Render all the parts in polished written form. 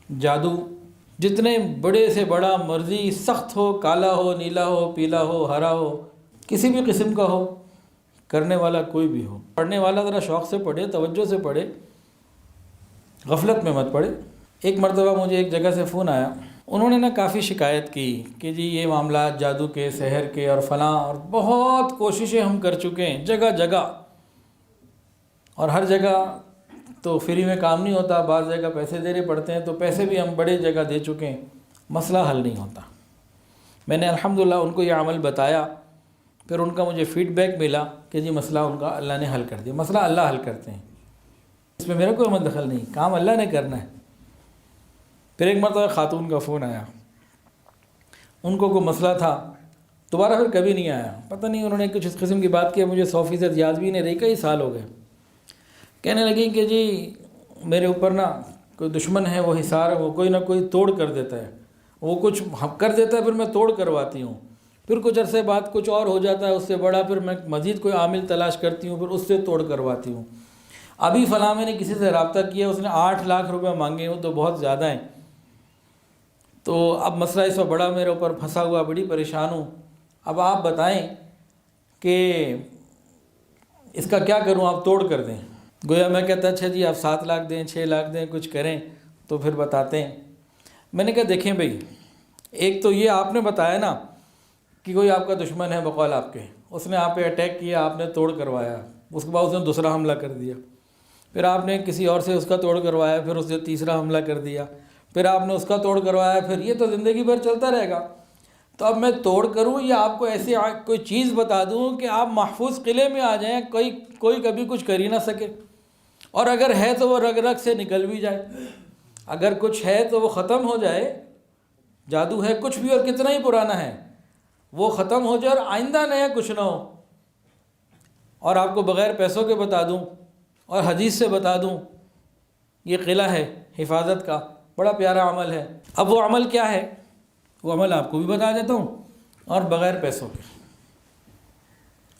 جادو جتنے بڑے سے بڑا مرضی، سخت ہو، کالا ہو، نیلا ہو، پیلا ہو، ہرا ہو، کسی بھی قسم کا ہو، کرنے والا کوئی بھی ہو، پڑھنے والا ذرا شوق سے پڑھے، توجہ سے پڑھے، غفلت میں مت پڑھے۔ ایک مرتبہ مجھے ایک جگہ سے فون آیا، انہوں نے کافی شکایت کی کہ جی یہ معاملات جادو کے، سحر کے اور فلاں، اور بہت کوششیں ہم کر چکے ہیں جگہ جگہ، اور ہر جگہ تو فری میں کام نہیں ہوتا، بعض جگہ پیسے دینے پڑتے ہیں، تو پیسے بھی ہم بڑے جگہ دے چکے ہیں، مسئلہ حل نہیں ہوتا۔ میں نے الحمدللہ ان کو یہ عمل بتایا، پھر ان کا مجھے فیڈ بیک ملا کہ جی مسئلہ ان کا اللہ نے حل کر دیا۔ مسئلہ اللہ حل کرتے ہیں، اس میں میرا کوئی عمل دخل نہیں، کام اللہ نے کرنا ہے۔ پھر ایک مرتبہ خاتون کا فون آیا، ان کو کوئی مسئلہ تھا، دوبارہ پھر کبھی نہیں آیا، پتہ نہیں انہوں نے کچھ اس قسم کی بات کی، مجھے 100% یاد بھی نہیں رہی، کئی سال ہو گئے۔ کہنے لگی کہ جی میرے اوپر کوئی دشمن ہے، وہ حصار ہے، وہ کوئی نہ کوئی توڑ کر دیتا ہے، وہ کچھ کر دیتا ہے، پھر میں توڑ کرواتی ہوں، پھر کچھ عرصے بعد کچھ اور ہو جاتا ہے اس سے بڑا، پھر میں مزید کوئی عامل تلاش کرتی ہوں، پھر اس سے توڑ کرواتی ہوں۔ ابھی فلاں میں نے کسی سے رابطہ کیا، اس نے 8 لاکھ روپے مانگے ہوں، تو بہت زیادہ ہیں، تو اب مسئلہ اس وقت بڑا میرے اوپر پھنسا ہوا، بڑی پریشان ہوں، اب آپ بتائیں کہ اس کا کیا کروں، آپ توڑ کر دیں۔ گویا میں کہتا اچھا جی آپ 7 لاکھ دیں، 6 لاکھ دیں، کچھ کریں تو پھر بتاتے ہیں۔ میں نے کہا دیکھیں بھئی، ایک تو یہ آپ نے بتایا نا کہ کوئی آپ کا دشمن ہے بقول آپ کے، اس نے آپ پہ اٹیک کیا، آپ نے توڑ کروایا، اس کے بعد اس نے دوسرا حملہ کر دیا، پھر آپ نے کسی اور سے اس کا توڑ کروایا، پھر اس نے تیسرا حملہ کر دیا، پھر آپ نے اس کا توڑ کروایا، پھر یہ تو زندگی بھر چلتا رہے گا۔ تو اب میں توڑ کروں یا آپ کو ایسی کوئی چیز بتا دوں کہ آپ محفوظ قلعے میں آ جائیں، کوئی کبھی کچھ کر ہی نہ سکے، اور اگر ہے تو وہ رگ رگ سے نکل بھی جائے، اگر کچھ ہے تو وہ ختم ہو جائے، جادو ہے کچھ بھی اور کتنا ہی پرانا ہے، وہ ختم ہو جائے اور آئندہ نیا کچھ نہ ہو، اور آپ کو بغیر پیسوں کے بتا دوں اور حدیث سے بتا دوں یہ قلعہ ہے حفاظت کا، بڑا پیارا عمل ہے۔ اب وہ عمل کیا ہے، وہ عمل آپ کو بھی بتا دیتا ہوں اور بغیر پیسوں کے،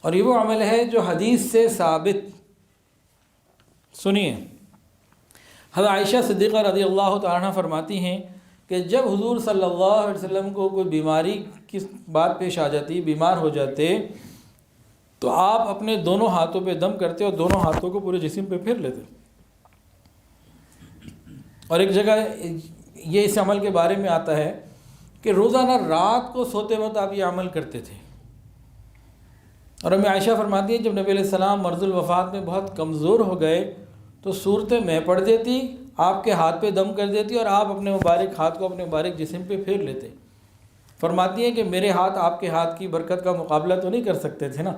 اور یہ وہ عمل ہے جو حدیث سے ثابت۔ سنیے، حضرت عائشہ صدیقہ رضی اللہ تعالیٰ عنہ فرماتی ہیں کہ جب حضور صلی اللہ علیہ وسلم کو کوئی بیماری کی بات پیش آ جاتی، بیمار ہو جاتے، تو آپ اپنے دونوں ہاتھوں پہ دم کرتے اور دونوں ہاتھوں کو پورے جسم پہ پھیر لیتے۔ اور ایک جگہ یہ اس عمل کے بارے میں آتا ہے کہ روزانہ رات کو سوتے وقت آپ یہ عمل کرتے تھے، اور ہمیں عائشہ فرماتی ہے جب نبی علیہ السلام مرض الوفات میں بہت کمزور ہو گئے تو صورتیں میں پڑھ دیتی، آپ کے ہاتھ پہ دم کر دیتی اور آپ اپنے مبارک ہاتھ کو اپنے مبارک جسم پہ پھیر لیتے۔ فرماتی ہیں کہ میرے ہاتھ آپ کے ہاتھ کی برکت کا مقابلہ تو نہیں کر سکتے تھے نا،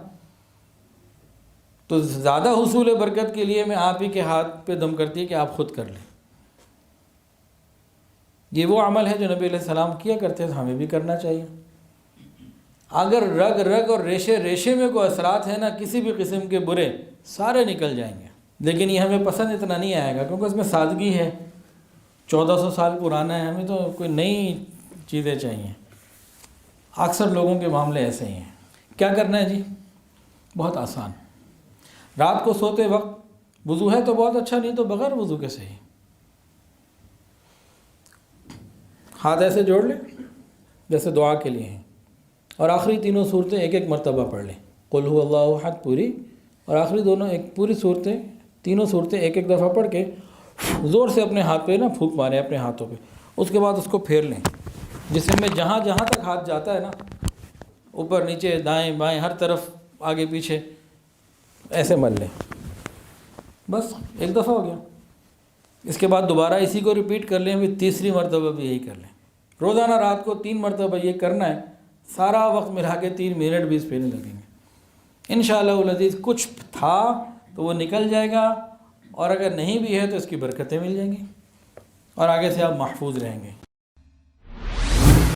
تو زیادہ حصول برکت کے لیے میں آپ ہی کے ہاتھ پہ دم کرتی ہے کہ آپ خود کر لیں۔ یہ وہ عمل ہے جو نبی علیہ السلام کیا کرتے تھے، ہمیں بھی کرنا چاہیے۔ اگر رگ رگ اور ریشے ریشے میں کوئی اثرات ہیں نا کسی بھی قسم کے برے، سارے نکل جائیں گے، لیکن یہ ہمیں پسند اتنا نہیں آئے گا کیونکہ اس میں سادگی ہے، 1400 سال پرانا ہے، ہمیں تو کوئی نئی چیزیں چاہیے۔ اکثر لوگوں کے معاملے ایسے ہی ہیں۔ کیا کرنا ہے جی؟ بہت آسان، رات کو سوتے وقت وضو ہے تو بہت اچھا، نہیں تو بغیر وضو کے صحیح، ہاتھ ایسے جوڑ لیں جیسے دعا کے لیے ہیں، اور آخری تینوں صورتیں ایک ایک مرتبہ پڑھ لیں، قل هو اللہ احد پوری، اور آخری دونوں ایک پوری صورتیں، تینوں صورتیں ایک ایک دفعہ پڑھ کے زور سے اپنے ہاتھ پہ پھونک ماریں اپنے ہاتھوں پہ، اس کے بعد اس کو پھیر لیں جسم میں جہاں جہاں تک ہاتھ جاتا ہے نا، اوپر نیچے دائیں بائیں ہر طرف آگے پیچھے ایسے مل لیں، بس ایک دفعہ ہو گیا۔ اس کے بعد دوبارہ اسی کو ریپیٹ کر لیں، پھر تیسری مرتبہ بھی یہی کر لیں، روزانہ رات کو 3 مرتبہ یہ کرنا ہے، سارا وقت ملا کے 3 منٹ بھی اس پہ نہیں لگیں گے انشاءاللہ العزیز۔ کچھ تھا تو وہ نکل جائے گا، اور اگر نہیں بھی ہے تو اس کی برکتیں مل جائیں گی، اور آگے سے آپ محفوظ رہیں گے۔